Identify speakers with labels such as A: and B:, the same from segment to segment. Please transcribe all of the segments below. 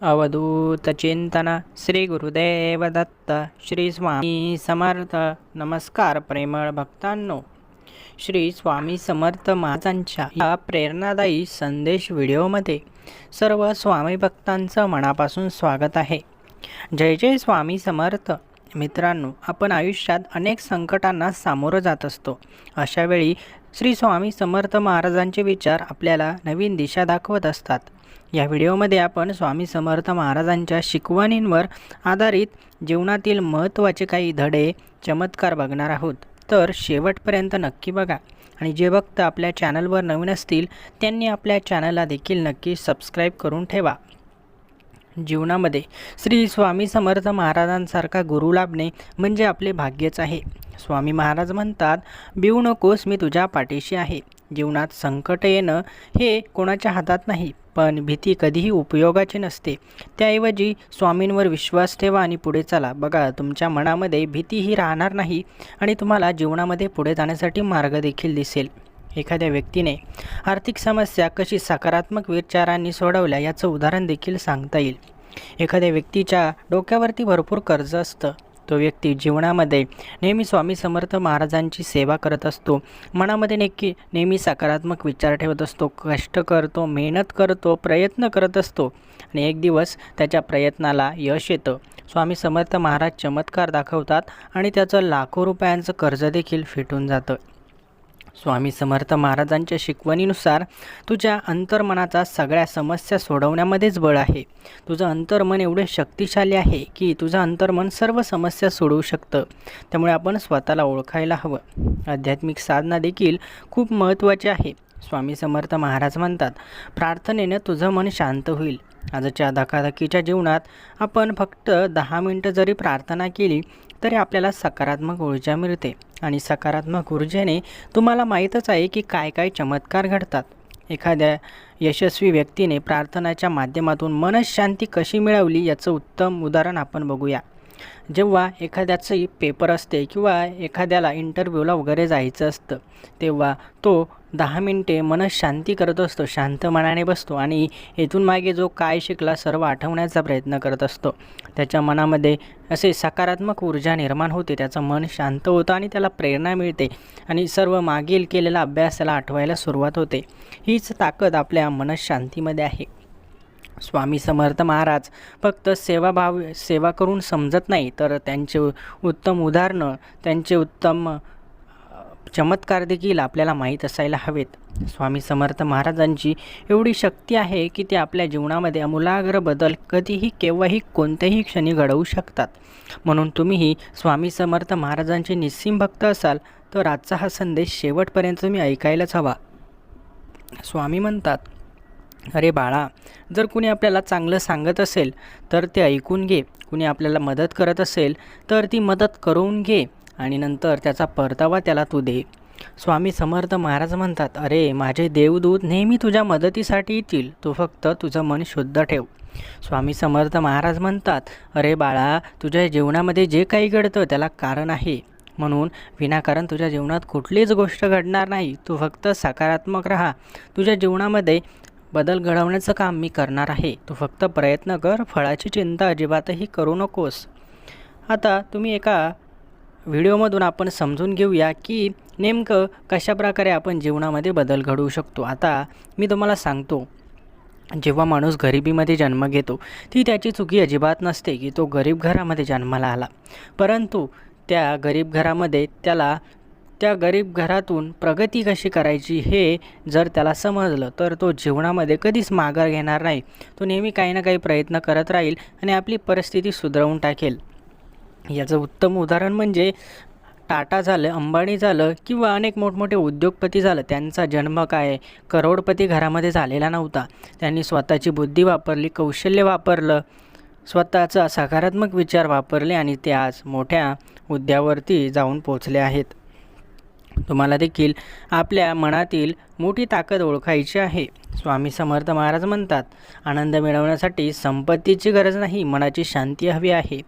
A: अवधूत चिंतन श्री गुरुदेव दत्त श्री स्वामी समर्थ. नमस्कार प्रेमळ भक्तांनो, श्री स्वामी समर्थ महाराजांच्या या प्रेरणादायी संदेश व्हिडिओमध्ये सर्व स्वामी भक्तांचं मनापासून स्वागत आहे. जय जय स्वामी समर्थ. मित्रांनो, आपण आयुष्यात अनेक संकटांना सामोरं जात असतो. अशा वेळी श्री स्वामी समर्थ महाराजांचे विचार आपल्याला नवीन दिशा दाखवत असतात. या व्हिडिओमध्ये आपण स्वामी समर्थ महाराजांच्या शिकवणींवर आधारित जीवनातील महत्त्वाचे काही धडे, चमत्कार बघणार आहोत. तर शेवटपर्यंत नक्की बघा. आणि जे भक्त आपल्या चॅनलवर नवीन असतील त्यांनी आपल्या चॅनलला देखील नक्की सबस्क्राईब करून ठेवा. जीवनामध्ये श्री स्वामी समर्थ महाराजांसारखा गुरु लाभणे म्हणजे आपले भाग्यच आहे. स्वामी महाराज म्हणतात, भिवू नकोस, मी तुझ्या पाठीशी आहे. जीवनात संकट येणं हे कोणाच्या हातात नाही, पण भीती कधीही उपयोगाची नसते. त्याऐवजी स्वामींवर विश्वास ठेवा आणि पुढे चला. बघा, तुमच्या मनामध्ये भीतीही राहणार नाही आणि तुम्हाला जीवनामध्ये पुढे जाण्यासाठी मार्ग देखील दिसेल. एखाद्या व्यक्तीने आर्थिक समस्या कशी सकारात्मक विचारांनी सोडवल्या याचं उदाहरण देखील सांगता येईल. एखाद्या व्यक्तीच्या डोक्यावरती भरपूर कर्ज असतं. तो व्यक्ती जीवनामध्ये नेहमी स्वामी समर्थ महाराजांची सेवा करत असतो. मनामध्ये नेहमी सकारात्मक विचार ठेवत असतो. कष्ट करतो, मेहनत करतो, प्रयत्न करत असतो आणि एक दिवस त्याच्या प्रयत्नाला यश येतं. स्वामी समर्थ महाराज चमत्कार दाखवतात आणि त्याचं लाखो रुपयांचं कर्ज देखील फिटून जातं. स्वामी समर्थ महाराजांच्या शिकवणीनुसार तुझ्या अंतर्मनाचा सगळ्या समस्या सोडवण्यामध्येच बळ आहे. तुझं अंतर्मन एवढे शक्तिशाली आहे की तुझं अंतर्मन सर्व समस्या सोडवू शकतं. त्यामुळे आपण स्वतःला ओळखायला हवं. आध्यात्मिक साधना देखील खूप महत्त्वाची आहे. स्वामी समर्थ महाराज म्हणतात, प्रार्थनेने तुझं मन शांत होईल. आजच्या धकाधकीच्या जीवनात आपण फक्त 10 मिनिटं जरी प्रार्थना केली तरी आपल्याला सकारात्मक ऊर्जा मिळते. आणि सकारात्मक ऊर्जेने तुम्हाला माहीतच आहे की काय काय चमत्कार घडतात. एखाद्या यशस्वी व्यक्तीने प्रार्थनाच्या माध्यमातून मनशांती कशी मिळवली याचं उत्तम उदाहरण आपण बघूया. जेव्हा एखाद्याचं पेपर असते किंवा एखाद्याला इंटरव्ह्यूला वगैरे जायचं असतं, तेव्हा तो 10 मिनिटे मनशांती करत असतो. शांत मनाने बसतो आणि इथून मागे जो काय शिकला सर्व आठवण्याचा प्रयत्न करत असतो. त्याच्या मनामध्ये असे सकारात्मक ऊर्जा निर्माण होते. त्याचं मन शांत होतं आणि त्याला प्रेरणा मिळते आणि सर्व मागील केलेला अभ्यास त्याला आठवायला सुरुवात होते. हीच ताकद आपल्या मनशांतीमध्ये आहे. स्वामी समर्थ महाराज फक्त सेवा करून समजत नाही, तर त्यांचे उत्तम उदाहरणं, त्यांचे उत्तम चमत्कार देखील आपल्याला माहीत असायला हवेत. स्वामी समर्थ महाराजांची एवढी शक्ती आहे की ते आपल्या जीवनामध्ये आमूलाग्र बदल कधीही, केव्हाही, कोणत्याही क्षणी घडवू शकतात. म्हणून तुम्हीही स्वामी समर्थ महाराजांचे निस्सीम भक्त असाल तर आजचा हा संदेश शेवटपर्यंत तुम्ही ऐकायलाच हवा. स्वामी म्हणतात, अरे बाळा, जर कुणी आपल्याला चांगलं सांगत असेल तर ते ऐकून घे. कुणी आपल्याला मदत करत असेल तर ती मदत करून घे आणि नंतर त्याचा परतावा त्याला तू दे. स्वामी समर्थ महाराज म्हणतात, अरे माझे देवदूत नेहमी तुझ्या मदतीसाठी येतील, तू फक्त तुझं मन शुद्ध ठेव. स्वामी समर्थ महाराज म्हणतात, अरे बाळा, तुझ्या जीवनामध्ये जे काही घडतं त्याला कारण आहे. म्हणून विनाकारण तुझ्या जीवनात कुठलीच गोष्ट घडणार नाही. तू फक्त सकारात्मक राहा. तुझ्या जीवनामध्ये बदल घडवण्याचं काम मी करणार आहे. तू फक्त प्रयत्न कर. फळाची चिंता अजिबातही करू नकोस. आता तुम्ही एका व्हिडिओमधून आपण समजून घेऊया की नेमकं कशाप्रकारे आपण जीवनामध्ये बदल घडवू शकतो. आता मी तुम्हाला सांगतो, जेव्हा माणूस गरिबीमध्ये जन्म घेतो ती त्याची चुकी अजिबात नसते की तो गरीब घरामध्ये जन्माला आला, परंतु त्या गरीब घरामध्ये त्याला त्या गरीब घरातून प्रगती कशी करायची हे जर त्याला समजलं तर तो जीवनामध्ये कधीच माघार घेणार नाही. तो नेहमी काही ना काही प्रयत्न करत राहील आणि आपली परिस्थिती सुधारवून टाकेल. याचं उत्तम उदाहरण म्हणजे टाटा झालं, अंबानी झालं किंवा अनेक मोठमोठे उद्योगपती झालं. त्यांचा जन्म काय करोडपती घरामध्ये झालेला नव्हता. त्यांनी स्वतःची बुद्धी वापरली, कौशल्य वापरलं, स्वतःचा सकारात्मक विचार वापरले आणि ते आज मोठ्या हुद्द्यावरती जाऊन पोचले आहेत. तुम्हाला देखील आपल्या मनातील मोठी ताकद ओळखायची आहे. स्वामी समर्थ महाराज म्हणतात, आनंद मिळवण्यासाठी संपत्तीची गरज नाही, मनाची शांती हवी आहे.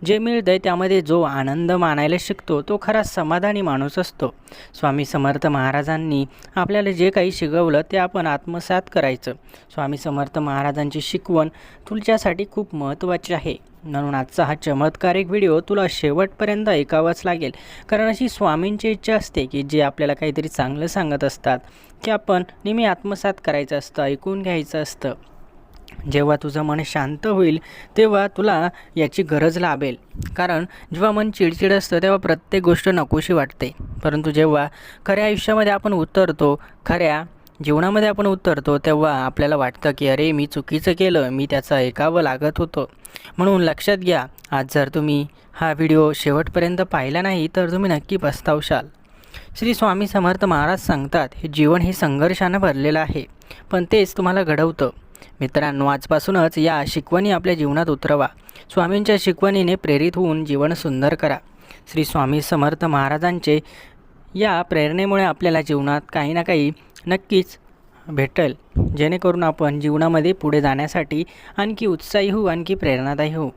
A: जे मिळतंय त्यामध्ये जो आनंद मानायला शिकतो तो खरा समाधानी माणूस असतो. स्वामी समर्थ महाराजांनी आपल्याला जे काही शिकवलं ते आपण आत्मसात करायचं. स्वामी समर्थ महाराजांची शिकवण तुमच्यासाठी खूप महत्त्वाची आहे. म्हणून आजचा हा चमत्कारिक व्हिडिओ तुला शेवटपर्यंत ऐकावाच लागेल. कारण अशी स्वामींची इच्छा असते की जे आपल्याला काहीतरी चांगलं सांगत असतात ते आपण नेहमी आत्मसात करायचं असतं, ऐकून घ्यायचं असतं. जेव्हा तुझं मन शांत होईल तेव्हा तुला याची गरज लाभेल. कारण जेव्हा मन चिडचिड असतं तेव्हा प्रत्येक गोष्ट नकोशी वाटते. परंतु जेव्हा खऱ्या आयुष्यामध्ये आपण उतरतो, खऱ्या जीवनामध्ये आपण उतरतो, तेव्हा आपल्याला वाटतं की अरे मी चुकीचं केलं, मी त्याचं ऐकावं लागत होतं. म्हणून लक्षात घ्या, आज जर तुम्ही हा व्हिडिओ शेवटपर्यंत पाहिला नाही तर तुम्ही नक्की पस्तावशाल. श्री स्वामी समर्थ महाराज सांगतात, हे जीवन हे संघर्षानं भरलेलं आहे, पण तेच तुम्हाला घडवतं. मित्रांनो, आजपासूनच या शिकवणी आपल्या जीवनात उतरवा. स्वामींच्या शिकवणीने प्रेरित होऊन जीवन सुंदर करा. श्री स्वामी समर्थ महाराजांचे या प्रेरणेमुळे आपल्याला जीवनात काही ना काही नक्कीच भेटेल, जेणेकरून आपण जीवनामध्ये पुढे जाण्यासाठी आणखी उत्साही होऊ, आणखी प्रेरणादायी होऊ.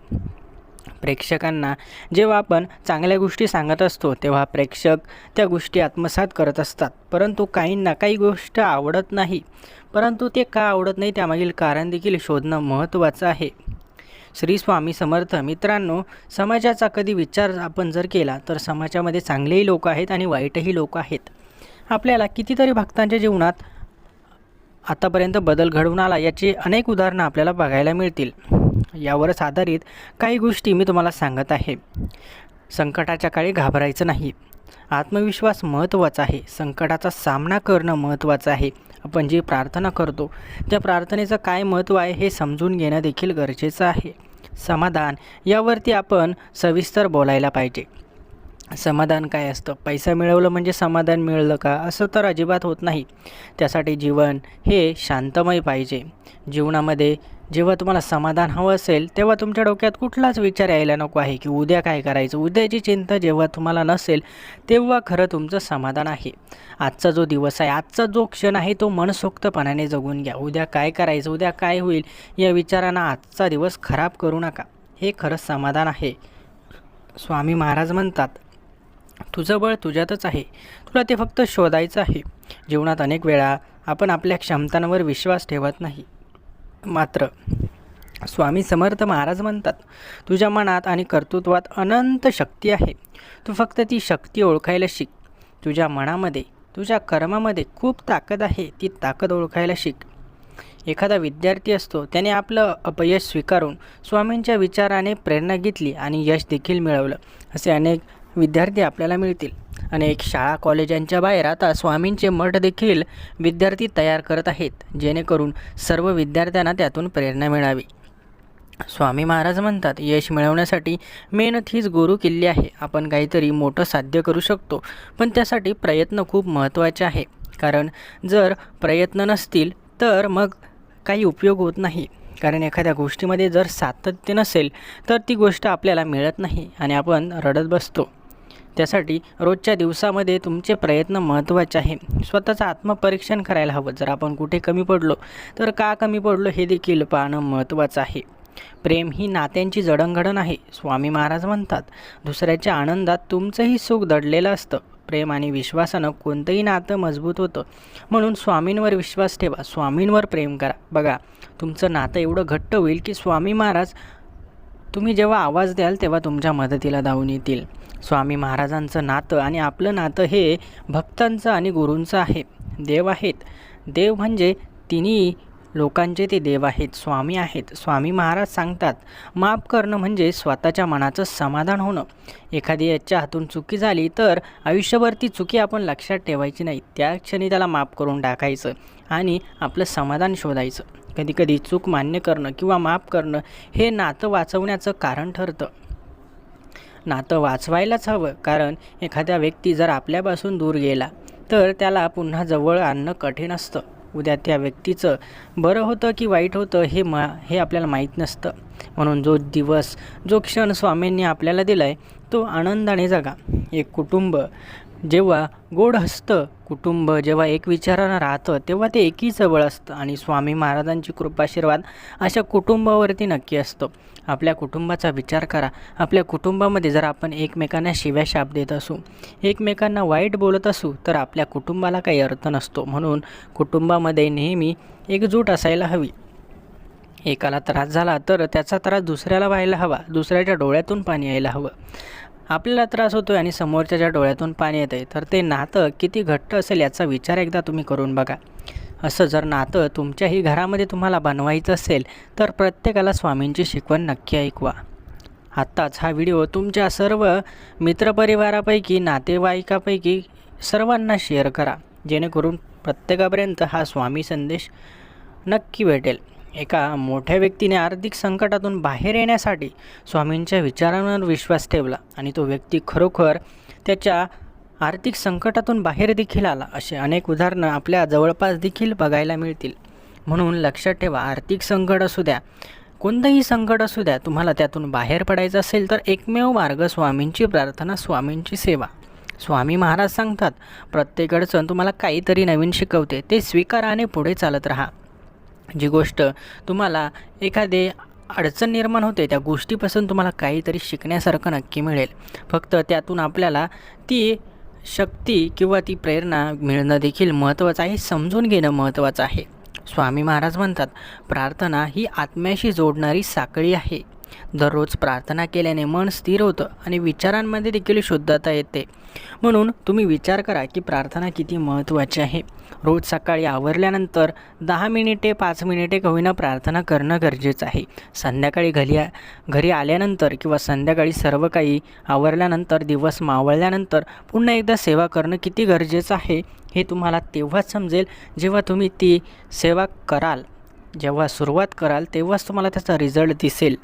A: प्रेक्षकांना जेव्हा आपण चांगल्या गोष्टी सांगत असतो तेव्हा प्रेक्षक त्या गोष्टी आत्मसात करत असतात. परंतु काहींना काही गोष्ट आवडत नाही, परंतु ते का आवडत नाही त्यामागील कारण देखील शोधणं महत्त्वाचं आहे. श्री स्वामी समर्थ मित्रांनो, समाजाचा कधी विचार आपण जर केला तर समाजामध्ये चांगलेही लोक आहेत आणि वाईटही लोक आहेत. आपल्याला कितीतरी भक्तांच्या जीवनात आतापर्यंत बदल घडवून आला याची अनेक उदाहरणं आपल्याला बघायला मिळतील. यावरच आधारित काही गोष्टी मी तुम्हाला सांगत आहे. संकटाच्या काळी घाबरायचं नाही. आत्मविश्वास महत्त्वाचा आहे. संकटाचा सामना करणं महत्त्वाचं आहे. आपण जी प्रार्थना करतो त्या प्रार्थनेचं काय महत्त्व आहे हे समजून घेणं देखील गरजेचं आहे. समाधान यावरती आपण सविस्तर बोलायला पाहिजे. समाधान काय असतं? पैसा मिळवलं म्हणजे समाधान मिळलं का? असं तर अजिबात होत नाही. त्यासाठी जीवन हे शांतमय पाहिजे. जीवनामध्ये जेव्हा तुम्हाला समाधान हवं असेल तेव्हा तुमच्या डोक्यात कुठलाच विचार यायला नको आहे की उद्या काय करायचं. उद्याची चिंता जेव्हा तुम्हाला नसेल तेव्हा खरं तुमचं समाधान आहे. आजचा जो दिवस आहे, आजचा जो क्षण आहे तो मनसोक्तपणाने जगून घ्या. उद्या काय करायचं, उद्या काय होईल या विचारांना आजचा दिवस खराब करू नका. हे खरंच समाधान आहे. स्वामी महाराज म्हणतात, तुझं बळ तुझ्यातच आहे, तुला ते फक्त शोधायचं आहे. जीवनात अनेक वेळा आपण आपल्या क्षमतांवर विश्वास ठेवत नाही. मात्र स्वामी समर्थ महाराज म्हणतात, तुझ्या मनात आणि कर्तृत्वात अनंत शक्ती आहे. तू फक्त ती शक्ती ओळखायला शिक. तुझ्या मनामध्ये, तुझ्या कर्मामध्ये खूप ताकद आहे. ती ताकद ओळखायला शिक. एखादा विद्यार्थी असतो, त्याने आपलं अपयश स्वीकारून स्वामींच्या विचाराने प्रेरणा घेतली आणि यश देखील मिळवलं. असे अनेक विद्यार्थी आपल्याला मिळतील. अनेक शाळा कॉलेजांच्या बाहेर आता स्वामींचे मठ देखील विद्यार्थी तयार करत आहेत, जेणेकरून सर्व विद्यार्थ्यांना त्यातून प्रेरणा मिळावी. स्वामी महाराज म्हणतात, यश मिळवण्यासाठी मेहनत हीच गुरु किल्ली आहे. आपण काहीतरी मोठं साध्य करू शकतो, पण त्यासाठी प्रयत्न खूप महत्त्वाचे आहे. कारण जर प्रयत्न नसतील तर मग काही उपयोग होत नाही. कारण एखाद्या गोष्टीमध्ये जर सातत्य नसेल तर ती गोष्ट आपल्याला मिळत नाही आणि आपण रडत बसतो. त्यासाठी रोजच्या दिवसामध्ये तुमचे प्रयत्न महत्त्वाचे आहे. स्वतःचं आत्मपरीक्षण करायला हवं. जर आपण कुठे कमी पडलो तर का कमी पडलो हे देखील पाहणं महत्त्वाचं आहे. प्रेम ही नात्यांची जडणघडण आहे. स्वामी महाराज म्हणतात, दुसऱ्याच्या आनंदात तुमचंही सुख दडलेलं असतं. प्रेम आणि विश्वासानं कोणतंही नातं मजबूत होतं. म्हणून स्वामींवर विश्वास ठेवा, स्वामींवर प्रेम करा. बघा, तुमचं नातं एवढं घट्ट होईल की स्वामी महाराज तुम्ही जेव्हा आवाज द्याल तेव्हा तुमच्या मदतीला धावून येतील. स्वामी महाराजांचं नातं आणि आपलं नातं हे भक्तांचं आणि गुरूंचं आहे. देव आहेत. देव म्हणजे तिन्ही लोकांचे ते देव आहेत, स्वामी आहेत. स्वामी महाराज सांगतात, माफ करणं म्हणजे स्वतःच्या मनाचं समाधान होणं. एखादी याच्या हातून चुकी झाली तर आयुष्यभर ती चुकी आपण लक्षात ठेवायची नाही. त्या क्षणी त्याला माफ करून टाकायचं आणि आपलं समाधान शोधायचं. कधीकधी चूक मान्य करणं किंवा माफ करणं हे नातं वाचवण्याचं कारण ठरतं. नातं वाचवायलाच हवं, कारण एखाद्या व्यक्ती जर आपल्यापासून दूर गेला तर त्याला पुन्हा जवळ आणणं कठीण असतं. उद्या त्या व्यक्तीचं बरं होतं की वाईट होतं हे आपल्याला माहीत नसतं. म्हणून जो दिवस, जो क्षण स्वामींनी आपल्याला दिला आहे तो आनंदाने जगा. एक कुटुंब जेव्हा गोड हसतं कुटुंब, जेव्हा एक विचारानं राहतं, तेव्हा ते एकी जवळ असतं. आणि स्वामी महाराजांची कृपाशीर्वाद अशा कुटुंबावरती नक्की असतो. आपल्या कुटुंबाचा विचार करा. आपल्या कुटुंबामध्ये जर आपण एकमेकांना शिव्या शाप देत असू, एकमेकांना वाईट बोलत असू, तर आपल्या कुटुंबाला काही अर्थ नसतो. म्हणून कुटुंबामध्ये नेहमी एकजूट असायला हवी. एकाला त्रास झाला तर त्याचा त्रास दुसऱ्याला व्हायला हवा, दुसऱ्याच्या डोळ्यातून पाणी यायला हवं. आपल्याला त्रास होतो आहे आणि समोरच्याच्या डोळ्यातून पाणी येतं आहे, तर ते नातं किती घट्ट असेल याचा विचार एकदा तुम्ही करून बघा. असं जर नातं तुमच्याही घरामध्ये तुम्हाला बनवायचं असेल तर प्रत्येकाला स्वामींची शिकवण नक्की ऐकवा. आत्ताच हा व्हिडिओ तुमच्या सर्व मित्रपरिवारापैकी, नातेवाईकापैकी सर्वांना शेअर करा, जेणेकरून प्रत्येकापर्यंत हा स्वामी संदेश नक्की भेटेल. एका मोठ्या व्यक्तीने आर्थिक संकटातून बाहेर येण्यासाठी स्वामींच्या विचारांवर विश्वास ठेवला आणि तो व्यक्ती खरोखर त्याच्या आर्थिक संकटातून बाहेर देखील आला. असे अनेक उदाहरणं आपल्या जवळपास देखील बघायला मिळतील. म्हणून लक्षात ठेवा, आर्थिक संकट असू द्या, कोणतंही संकट असू द्या, तुम्हाला त्यातून बाहेर पडायचं असेल तर एकमेव मार्ग स्वामींची प्रार्थना, स्वामींची सेवा. स्वामी महाराज सांगतात, प्रत्येक अडचण तुम्हाला काहीतरी नवीन शिकवते, ते स्वीकारा आणि पुढे चालत राहा. जी गोष्ट तुम्हाला एखादे अडचण निर्माण होते, त्या गोष्टीपासून तुम्हाला काहीतरी शिकण्यासारखं नक्की मिळेल. फक्त त्यातून आपल्याला ती शक्ती किंवा ती प्रेरणा मिळणं देखील महत्त्वाचं आहे, समजून घेणं महत्त्वाचं आहे. स्वामी महाराज म्हणतात, प्रार्थना ही आत्म्याशी जोडणारी साखळी आहे. दररोज प्रार्थना केल्याने मन स्थिर होतं आणि विचारांमध्ये देखील शुद्धता येते. म्हणून तुम्ही विचार करा की प्रार्थना किती महत्त्वाची आहे. रोज सकाळी आवरल्यानंतर 10 मिनिटे 5 मिनिटे का होईना प्रार्थना करणं गरजेचं आहे. संध्याकाळी घरी आल्यानंतर किंवा संध्याकाळी सर्व काही आवरल्यानंतर, दिवस मावळल्यानंतर पुन्हा एकदा सेवा करणं किती गरजेचं आहे हे तुम्हाला तेव्हाच समजेल जेव्हा तुम्ही ती सेवा कराल. जेव्हा सुरुवात कराल तेव्हाच तुम्हाला त्याचा रिझल्ट दिसेल.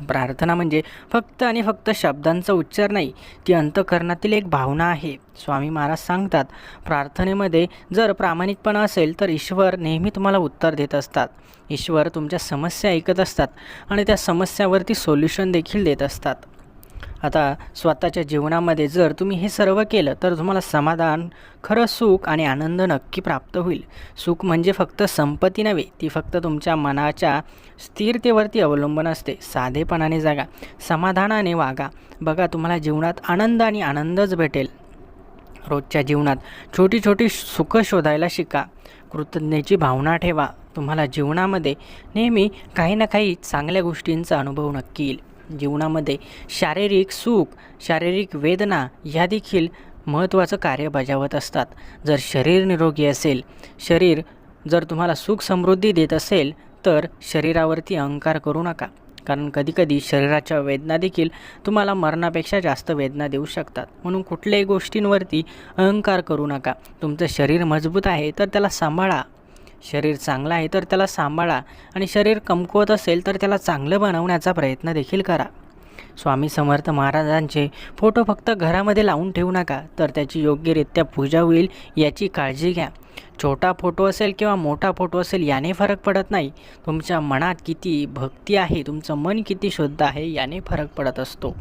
A: प्रार्थना म्हणजे फक्त आणि फक्त शब्दांचा उच्चार नाही, ती अंतःकरणातील एक भावना आहे. स्वामी महाराज सांगतात, प्रार्थनेमध्ये जर प्रामाणिकपणा असेल तर ईश्वर नेहमी तुम्हाला उत्तर देत असतात. ईश्वर तुमच्या समस्या ऐकत असतात आणि त्या समस्यावरती सोल्युशन देखील देत असतात. आता स्वतःच्या जीवनामध्ये जर तुम्ही हे सर्व केलं तर तुम्हाला समाधान, खरं सुख आणि आनंद नक्की प्राप्त होईल. सुख म्हणजे फक्त संपत्ती नव्हे, ती फक्त तुमच्या मनाच्या स्थिरतेवरती अवलंबून असते. साधेपणाने जगा, समाधानाने वागा. बघा, तुम्हाला जीवनात आनंद आणि आनंदच भेटेल. रोजच्या जीवनात छोटी छोटी सुखं शोधायला शिका. कृतज्ञतेची भावना ठेवा. तुम्हाला जीवनामध्ये नेहमी काही ना काही चांगल्या गोष्टींचा अनुभव नक्की येईल. जीवनामध्ये शारीरिक सुख, शारीरिक वेदना या देखील महत्त्वाचं कार्य बजावत असतात. जर शरीर निरोगी असेल, शरीर जर तुम्हाला सुख समृद्धी देत असेल तर शरीरावरती अहंकार करू नका. कारण कधीकधी शरीराच्या वेदना देखील तुम्हाला मरणापेक्षा जास्त वेदना देऊ शकतात. म्हणून कुठल्याही गोष्टींवरती अहंकार करू नका. तुमचं शरीर मजबूत आहे तर त्याला सांभाळा. शरीर चांगलं आहे तर त्याला सांभाळा आणि शरीर कमकुवत असेल तर त्याला चांगलं बनवण्याचा प्रयत्न देखील करा. स्वामी समर्थ महाराजांचे फोटो फक्त घरामध्ये लावून ठेवू नका, तर त्याची योग्यरित्या पूजा होईल याची काळजी घ्या. छोटा फोटो असेल किंवा मोठा फोटो असेल याने फरक पडत नाही. तुमच्या मनात किती भक्ती आहे, तुमचं मन किती शुद्ध आहे याने फरक पडत असतो.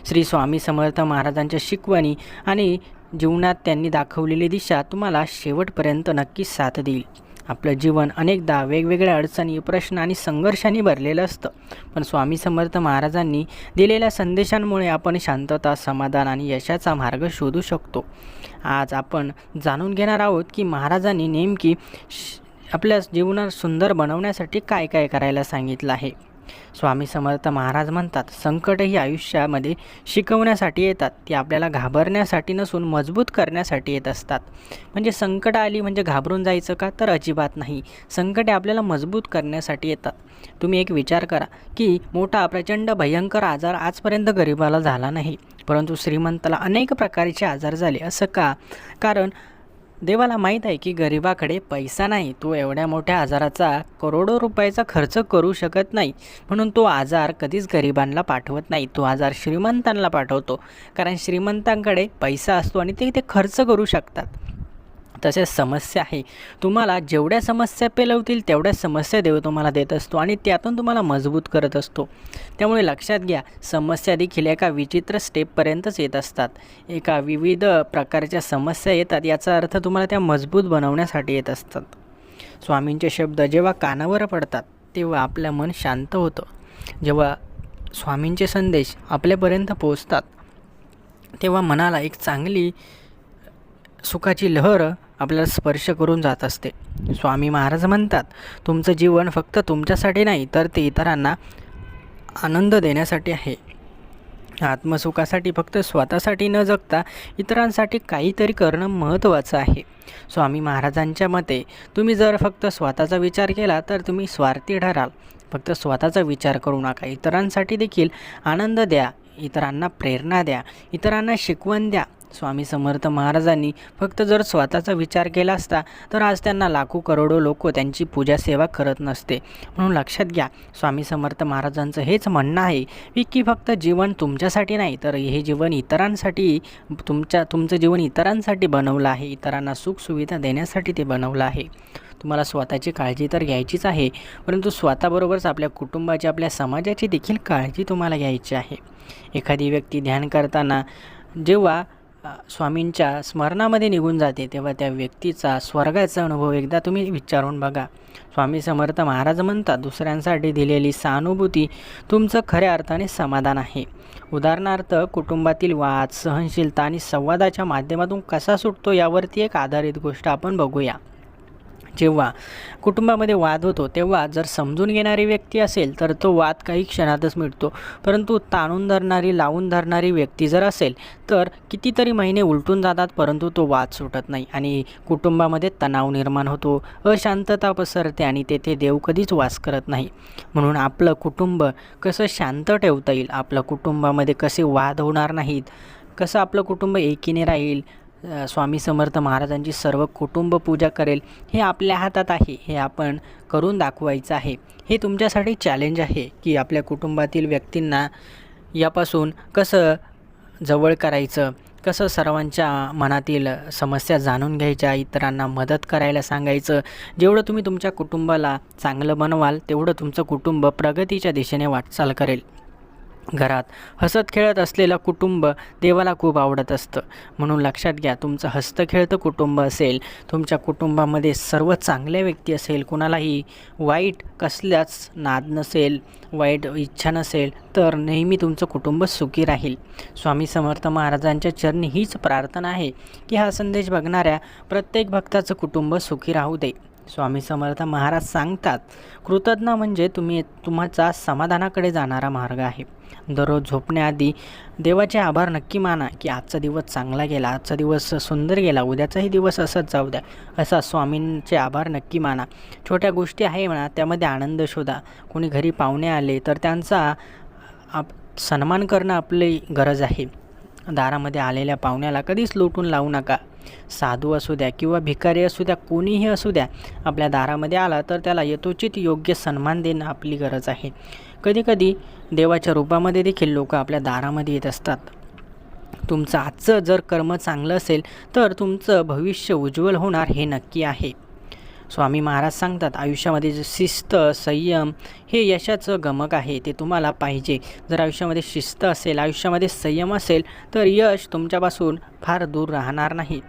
A: श्री स्वामी समर्थ महाराजांच्या शिकवणी आणि जीवनात त्यांनी दाखवलेली दिशा तुम्हाला शेवटपर्यंत नक्कीच साथ देईल. आपलं जीवन अनेकदा वेगवेगळ्या अडचणी, प्रश्न आणि संघर्षांनी भरलेलं असतं, पण स्वामी समर्थ महाराजांनी दिलेल्या संदेशांमुळे आपण शांतता, समाधान आणि यशाचा मार्ग शोधू शकतो. आज आपण जाणून घेणार आहोत की महाराजांनी नेमकी आपल्या जीवनात सुंदर बनवण्यासाठी काय काय करायला सांगितलं आहे. स्वामी समर्थ महाराज म्हणतात, संकट ही आयुष्यामध्ये शिकवण्यासाठी येतात. ती आपल्याला घाबरण्यासाठी नसून मजबूत करण्यासाठी येत असतात. म्हणजे संकट आली म्हणजे घाबरून जायचं का? तर अजिबात नाही. संकटे आपल्याला मजबूत करण्यासाठी येतात. तुम्ही एक विचार करा की मोठा प्रचंड भयंकर आजार आजपर्यंत गरिबाला झाला नाही, परंतु श्रीमंताला अनेक प्रकारचे आजार झाले. असं का? कारण देवाला माहीत आहे की गरिबाकडे पैसा नाही, तो एवढ्या मोठ्या आजाराचा करोडो रुपयाचा खर्च करू शकत नाही. म्हणून तो आजार कधीच गरिबांना पाठवत नाही, तो आजार श्रीमंतांना पाठवतो. कारण श्रीमंतांकडे पैसा असतो आणि ते खर्च करू शकतात. तसेच समस्या आहे, तुम्हाला जेवढ्या समस्या पेलवतील तेवढ्या समस्या देव तुम्हाला देत असतो आणि त्यातून तुम्हाला मजबूत करत असतो. त्यामुळे लक्षात घ्या, समस्या देखील एका विचित्र स्टेपपर्यंतच येत असतात. एका विविध प्रकारच्या समस्या येतात, याचा अर्थ तुम्हाला त्या मजबूत बनवण्यासाठी येत असतात. स्वामींचे शब्द जेव्हा कानावर पडतात तेव्हा आपलं मन शांत होतं. जेव्हा स्वामींचे संदेश आपल्यापर्यंत पोहोचतात तेव्हा मनाला एक चांगली सुखाची लहर आपल्याला स्पर्श करून जात असते. स्वामी महाराज म्हणतात, तुमचं जीवन फक्त तुमच्यासाठी नाही तर ते इतरांना आनंद देण्यासाठी आहे. आत्मसुखासाठी फक्त स्वतःसाठी न जगता इतरांसाठी काहीतरी करणं महत्त्वाचं आहे. स्वामी महाराजांच्या मते तुम्ही जर फक्त स्वतःचा विचार केला तर तुम्ही स्वार्थी ठराल. फक्त स्वतःचा विचार करू नका, इतरांसाठी देखील आनंद द्या, इतरांना प्रेरणा द्या, इतरांना शिकवण द्या. स्वामी समर्थ महाराजांनी फक्त जर स्वतःचा विचार केला असता तर आज त्यांना लाखो करोडो लोक त्यांची पूजा सेवा करत नसते. म्हणून लक्षात घ्या, स्वामी समर्थ महाराजांचं हेच म्हणणं आहे की फक्त जीवन तुमच्यासाठी नाही तर हे जीवन इतरांसाठी, तुमचं जीवन इतरांसाठी बनवलं आहे. इतरांना सुखसुविधा देण्यासाठी ते बनवलं आहे. तुम्हाला स्वतःची काळजी तर घ्यायचीच आहे, परंतु स्वतःबरोबरच आपल्या कुटुंबाची, आपल्या समाजाची देखील काळजी तुम्हाला घ्यायची आहे. एखादी व्यक्ती ध्यान करताना जेव्हा स्वामींच्या स्मरणामध्ये निघून जाते तेव्हा त्या व्यक्तीचा स्वर्गाचा अनुभव एकदा तुम्ही विचारून बघा. स्वामी समर्थ महाराज म्हणतात, दुसऱ्यांसाठी दिलेली सहानुभूती तुमचं खऱ्या अर्थाने समाधान आहे. उदाहरणार्थ, कुटुंबातील वाद सहनशीलता आणि संवादाच्या माध्यमातून कसा सुटतो यावरती एक आधारित गोष्ट आपण बघूया. जेव्हा कुटुंबामध्ये वाद होतो तेव्हा जर समजून घेणारी व्यक्ती असेल तर तो वाद काही क्षणातच मिटतो, परंतु ताणून धरणारी, लावून धरणारी व्यक्ती जर असेल तर कितीतरी महिने उलटून जातात परंतु तो वाद सुटत नाही आणि कुटुंबामध्ये तणाव निर्माण होतो, अशांतता पसरते आणि तेथे देव कधीच वास करत नाही. म्हणून आपलं कुटुंब कसं शांत ठेवता येईल, आपल्या कुटुंबामध्ये कसे वाद होणार नाहीत, कसं आपलं कुटुंब एकीने राहील, स्वामी समर्थ महाराजांची सर्व कुटुंब पूजा करेल, हे आपल्या हातात आहे. हे आपण करून दाखवायचं आहे. हे तुमच्यासाठी चॅलेंज आहे की आपल्या कुटुंबातील व्यक्तींना यापासून कसं जवळ करायचं, कसं सर्वांच्या मनातील समस्या जाणून घ्यायच्या, इतरांना मदत करायला सांगायचं. जेवढं तुम्ही तुमच्या कुटुंबाला चांगलं बनवाल तेवढं तुमचं कुटुंब प्रगतीच्या दिशेने वाटचाल करेल. घरात हसत खेळत असलेलं कुटुंब देवाला खूप आवडत असतं. म्हणून लक्षात घ्या, तुमचं हसतं कुटुंब असेल, तुमच्या कुटुंबामध्ये सर्व चांगल्या व्यक्ती असेल, कुणालाही वाईट कसल्याच नाद नसेल, वाईट इच्छा नसेल, तर नेहमी तुमचं कुटुंब सुखी राहील. स्वामी समर्थ महाराजांच्या चरणी हीच प्रार्थना आहे की हा संदेश बघणाऱ्या प्रत्येक भक्ताचं कुटुंब सुखी राहू दे. स्वामी समर्थ महाराज सांगतात, कृतज्ञ म्हणजे तुमचा समाधानाकडे जाणारा मार्ग आहे. दररोज झोपण्याआधी देवाचे आभार नक्की माना की आजचा दिवस चांगला गेला, आजचा दिवस सुंदर गेला, उद्याचाही दिवस असाच जाऊ द्या, असा स्वामींचे आभार नक्की माना. छोट्या गोष्टी आहे म्हणा, त्यामध्ये आनंद शोधा. कोणी घरी पाहुणे आले तर त्यांचा सन्मान करणं आपली गरज आहे. दारामध्ये आलेल्या पाहुण्याला कधीच लोटून लावू नका. साधू असू द्या किंवा भिकारी असू द्या, कोणीही असू द्या, आपल्या दारामध्ये आला तर त्याला यथोचित योग्य सन्मान देणं आपली गरज आहे. कधीकधी देवाच्या रूपामध्ये देखील लोक आपल्या दारामध्ये येत असतात. तुमचं आजचं जर कर्म चांगलं असेल तर तुमचं भविष्य उज्ज्वल होणार हे नक्की आहे. स्वामी महाराज सांगतात, आयुष्यामध्ये जे शिस्त, संयम हे यशाचं गमक आहे, ते तुम्हाला पाहिजे. जर आयुष्यामध्ये शिस्त असेल, आयुष्यामध्ये संयम असेल तर यश तुमच्यापासून फार दूर राहणार नाही.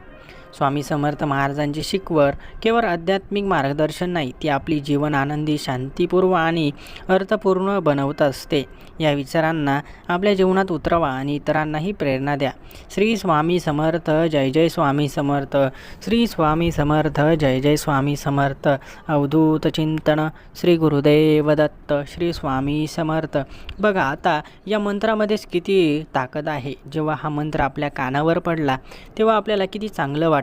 A: स्वामी समर्थ महाराजांची शिकवण केवळ आध्यात्मिक मार्गदर्शन नाही, ती आपली जीवन आनंदी, शांतीपूर्ण आणि अर्थपूर्ण बनवत असते. या विचारांना आपल्या जीवनात उतरवा आणि इतरांनाही प्रेरणा द्या. श्री स्वामी समर्थ. जय जय स्वामी समर्थ. श्री स्वामी समर्थ. जय जय स्वामी समर्थ. अवधूत चिंतन. श्री गुरुदेव दत्त. श्री स्वामी समर्थ. बघा, आता या मंत्रामध्येच किती ताकद आहे. जेव्हा हा मंत्र आपल्या कानावर पडला तेव्हा आपल्याला किती चांगलं वाटलं.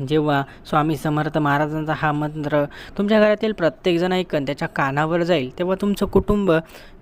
A: जेव्हा स्वामी समर्थ महाराजांचा हा मंत्र तुमच्या घरातील प्रत्येकजण ऐकन त्याच्या कानावर जाईल तेव्हा तुमचं कुटुंब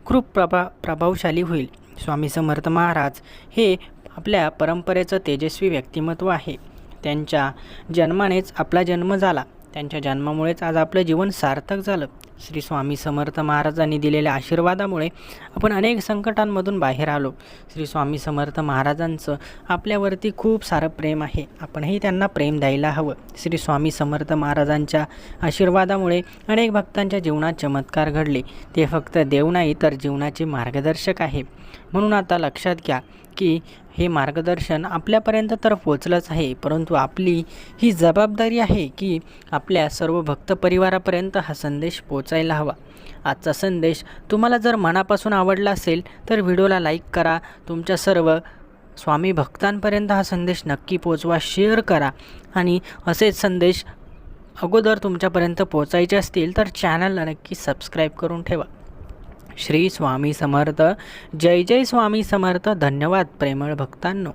A: खूप प्रभावशाली होईल. स्वामी समर्थ महाराज हे आपल्या परंपरेचं तेजस्वी व्यक्तिमत्व आहे. त्यांच्या जन्मानेच आपला जन्म झाला, त्यांच्या जन्मामुळेच आज आपलं जीवन सार्थक झालं. श्री स्वामी समर्थ महाराजांनी दिलेल्या आशीर्वादामुळे आपण अनेक संकटांमधून बाहेर आलो. श्री स्वामी समर्थ महाराजांचं आपल्यावरती खूप सारं प्रेम आहे. आपणही त्यांना प्रेम द्यायला हवं. श्री स्वामी समर्थ महाराजांच्या आशीर्वादामुळे अनेक भक्तांच्या जीवनात चमत्कार घडले. ते फक्त देव नाही तर जीवनाचे मार्गदर्शक आहे. म्हणून आता लक्षात घ्या की हे मार्गदर्शन आपल्यापर्यंत तर पोचलंच आहे, परंतु आपली ही जबाबदारी आहे की आपल्या सर्व भक्त परिवारापर्यंत हा संदेश पोचायला हवा. आजचा संदेश तुम्हाला जर मनापासून आवडला असेल तर व्हिडिओला लाईक करा. तुमच्या सर्व स्वामी भक्तांपर्यंत हा संदेश नक्की पोचवा, शेअर करा आणि असेच संदेश अगोदर तुमच्यापर्यंत पोचायचे असतील तर चॅनलला नक्की सबस्क्राईब करून ठेवा. श्री स्वामी समर्थ. जय जय स्वामी समर्थ. धन्यवाद प्रेमळ भक्तांनो.